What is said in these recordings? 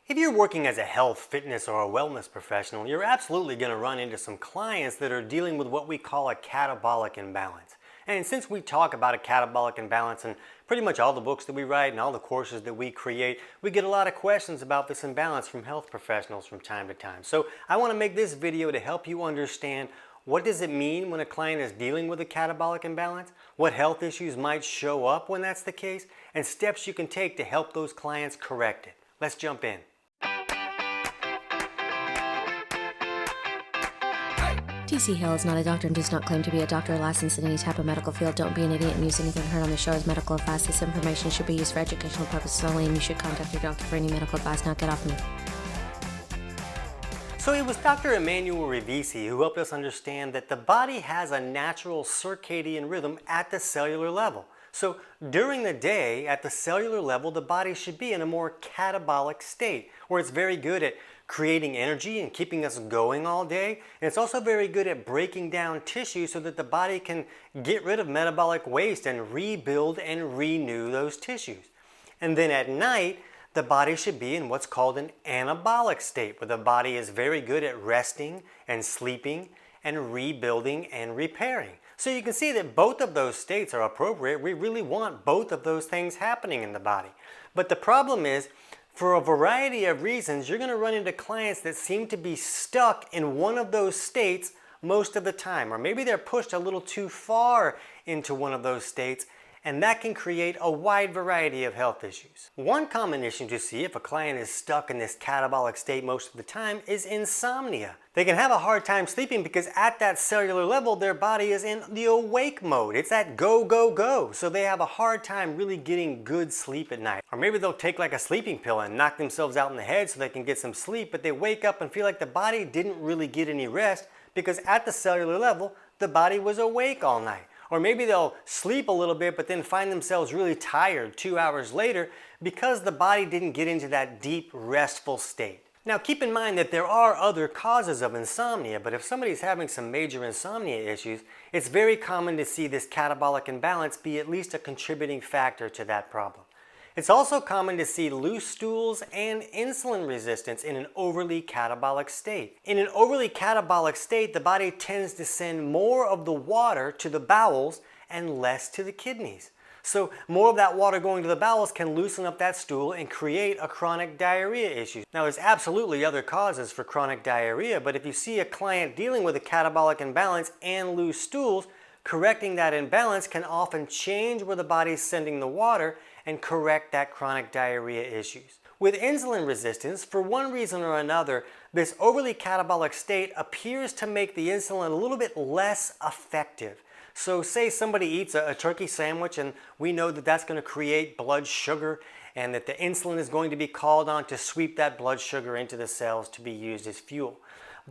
If you're working as a health, fitness, or a wellness professional, you're absolutely going to run into some clients that are dealing with what we call a catabolic imbalance. And since we talk about a catabolic imbalance in pretty much all the books that we write and all the courses that we create, we get a lot of questions about this imbalance from health professionals from time to time. So I want to make this video to help you understand what does it mean when a client is dealing with a catabolic imbalance, what health issues might show up when that's the case, and steps you can take to help those clients correct it. Let's jump in. TC Hale is not a doctor and does not claim to be a doctor or licensed in any type of medical field. Don't be an idiot and use anything heard on the show as medical advice. This information should be used for educational purposes only, and you should contact your doctor for any medical advice. Now get off me. So it was Dr. Emanuel Revisi who helped us understand that the body has a natural circadian rhythm at the cellular level. So during the day, at the cellular level, the body should be in a more catabolic state, where it's very good at creating energy and keeping us going all day. And it's also very good at breaking down tissue so that the body can get rid of metabolic waste and rebuild and renew those tissues. And then at night, the body should be in what's called an anabolic state, where the body is very good at resting and sleeping and rebuilding and repairing. So you can see that both of those states are appropriate. We really want both of those things happening in the body. But the problem is, for a variety of reasons, you're going to run into clients that seem to be stuck in one of those states most of the time. Or maybe they're pushed a little too far into one of those states, and that can create a wide variety of health issues. One common issue to see if a client is stuck in this catabolic state most of the time is insomnia. They can have a hard time sleeping because at that cellular level, their body is in the awake mode. It's at go, go, go. So they have a hard time really getting good sleep at night. Or maybe they'll take like a sleeping pill and knock themselves out in the head so they can get some sleep, but they wake up and feel like the body didn't really get any rest because at the cellular level, the body was awake all night. Or maybe they'll sleep a little bit but then find themselves really tired 2 hours later because the body didn't get into that deep, restful state. Now keep in mind that there are other causes of insomnia, but if somebody's having some major insomnia issues, it's very common to see this catabolic imbalance be at least a contributing factor to that problem. It's also common to see loose stools and insulin resistance in an overly catabolic state. In an overly catabolic state, the body tends to send more of the water to the bowels and less to the kidneys. So more of that water going to the bowels can loosen up that stool and create a chronic diarrhea issue. Now there's absolutely other causes for chronic diarrhea, but if you see a client dealing with a catabolic imbalance and loose stools, correcting that imbalance can often change where the body's sending the water and correct that chronic diarrhea issues. With insulin resistance, for one reason or another, this overly catabolic state appears to make the insulin a little bit less effective. So say somebody eats a turkey sandwich and we know that that's going to create blood sugar and that the insulin is going to be called on to sweep that blood sugar into the cells to be used as fuel.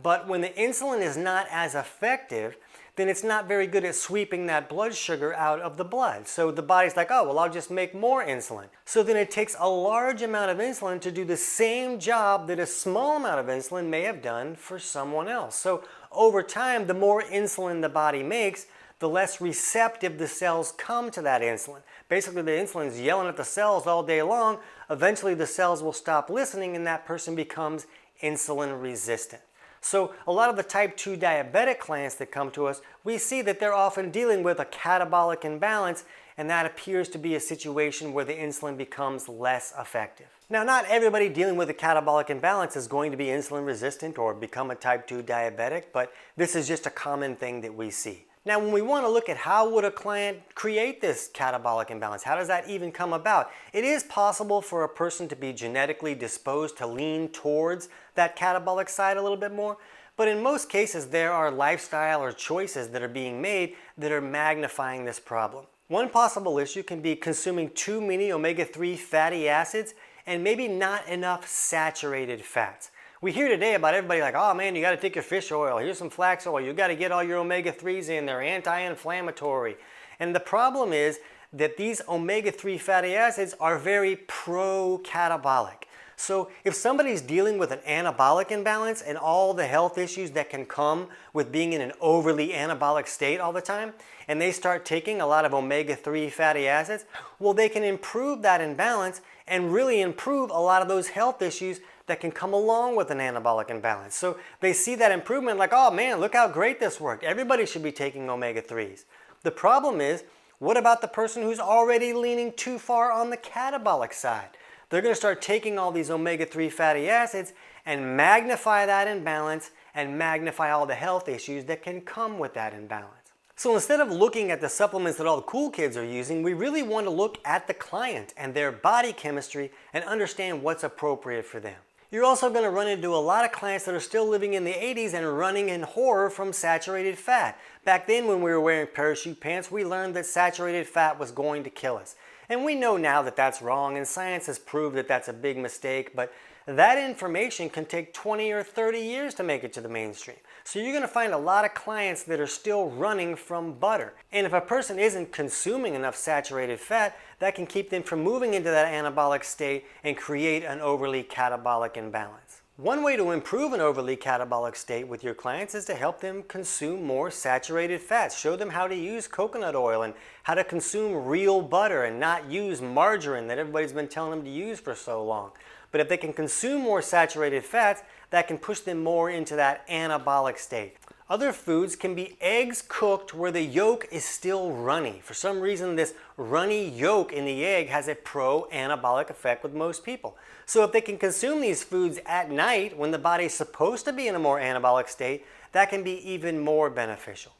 But when the insulin is not as effective, then it's not very good at sweeping that blood sugar out of the blood. So the body's like, oh, well, I'll just make more insulin. So then it takes a large amount of insulin to do the same job that a small amount of insulin may have done for someone else. So over time, the more insulin the body makes, the less receptive the cells come to that insulin. Basically, the insulin's yelling at the cells all day long. Eventually, the cells will stop listening and that person becomes insulin resistant. So a lot of the type 2 diabetic clients that come to us, we see that they're often dealing with a catabolic imbalance, and that appears to be a situation where the insulin becomes less effective. Now, not everybody dealing with a catabolic imbalance is going to be insulin resistant or become a type 2 diabetic, but this is just a common thing that we see. Now, when we want to look at how would a client create this catabolic imbalance, how does that even come about? It is possible for a person to be genetically disposed to lean towards that catabolic side a little bit more, but in most cases there are lifestyle or choices that are being made that are magnifying this problem. One possible issue can be consuming too many omega-3 fatty acids and maybe not enough saturated fats. We hear today about everybody like, oh man, you got to take your fish oil, here's some flax oil, you got to get all your omega-3s in, they're anti-inflammatory. And the problem is that these omega-3 fatty acids are very pro-catabolic. So if somebody's dealing with an anabolic imbalance and all the health issues that can come with being in an overly anabolic state all the time, and they start taking a lot of omega-3 fatty acids, well, they can improve that imbalance and really improve a lot of those health issues that can come along with an anabolic imbalance. So they see that improvement like, oh man, look how great this worked. Everybody should be taking omega-3s. The problem is, what about the person who's already leaning too far on the catabolic side? They're going to start taking all these omega-3 fatty acids and magnify that imbalance and magnify all the health issues that can come with that imbalance. So instead of looking at the supplements that all the cool kids are using, we really want to look at the client and their body chemistry and understand what's appropriate for them. You're also going to run into a lot of clients that are still living in the 80s and running in horror from saturated fat. Back then when we were wearing parachute pants, we learned that saturated fat was going to kill us. And we know now that that's wrong, and science has proved that that's a big mistake, but that information can take 20 or 30 years to make it to the mainstream. So you're going to find a lot of clients that are still running from butter. And if a person isn't consuming enough saturated fat, that can keep them from moving into that anabolic state and create an overly catabolic imbalance. One way to improve an overly catabolic state with your clients is to help them consume more saturated fats. Show them how to use coconut oil and how to consume real butter and not use margarine that everybody's been telling them to use for so long. But if they can consume more saturated fats, that can push them more into that anabolic state. Other foods can be eggs cooked where the yolk is still runny. For some reason, this runny yolk in the egg has a pro-anabolic effect with most people. So if they can consume these foods at night when the body's supposed to be in a more anabolic state, that can be even more beneficial.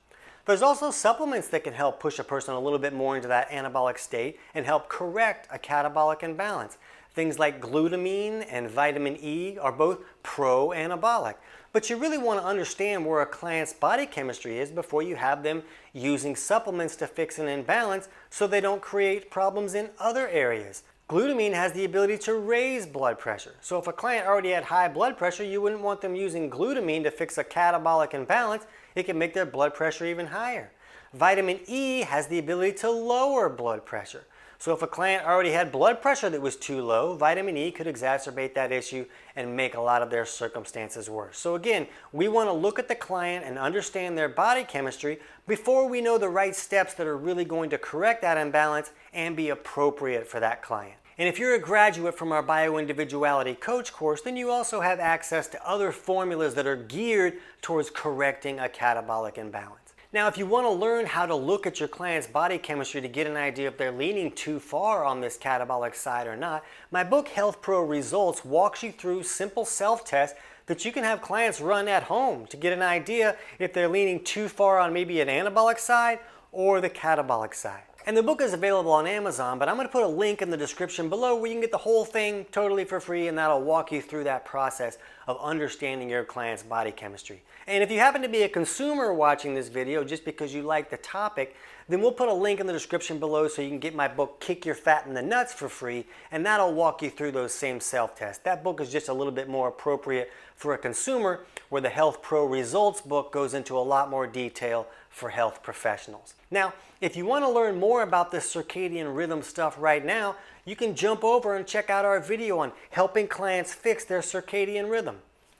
There's also supplements that can help push a person a little bit more into that anabolic state and help correct a catabolic imbalance. Things like glutamine and vitamin E are both pro-anabolic. But you really want to understand where a client's body chemistry is before you have them using supplements to fix an imbalance so they don't create problems in other areas. Glutamine has the ability to raise blood pressure. So if a client already had high blood pressure, you wouldn't want them using glutamine to fix a catabolic imbalance. It can make their blood pressure even higher. Vitamin E has the ability to lower blood pressure. So if a client already had blood pressure that was too low, vitamin E could exacerbate that issue and make a lot of their circumstances worse. So again, we want to look at the client and understand their body chemistry before we know the right steps that are really going to correct that imbalance and be appropriate for that client. And if you're a graduate from our Bio-Individuality coach course, then you also have access to other formulas that are geared towards correcting a catabolic imbalance. Now, if you want to learn how to look at your client's body chemistry to get an idea if they're leaning too far on this catabolic side or not, my book Health Pro Results walks you through simple self-tests that you can have clients run at home to get an idea if they're leaning too far on maybe an anabolic side or the catabolic side. And the book is available on Amazon, but I'm going to put a link in the description below where you can get the whole thing totally for free, and that'll walk you through that process of understanding your client's body chemistry. And if you happen to be a consumer watching this video just because you like the topic, then we'll put a link in the description below so you can get my book Kick Your Fat in the Nuts for free, and that'll walk you through those same self-tests. That book is just a little bit more appropriate for a consumer, where the Health Pro Results book goes into a lot more detail for health professionals. Now, if you want to learn more about this circadian rhythm stuff right now, you can jump over and check out our video on helping clients fix their circadian rhythm.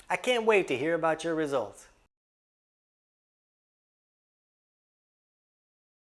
I can't wait to hear about your results.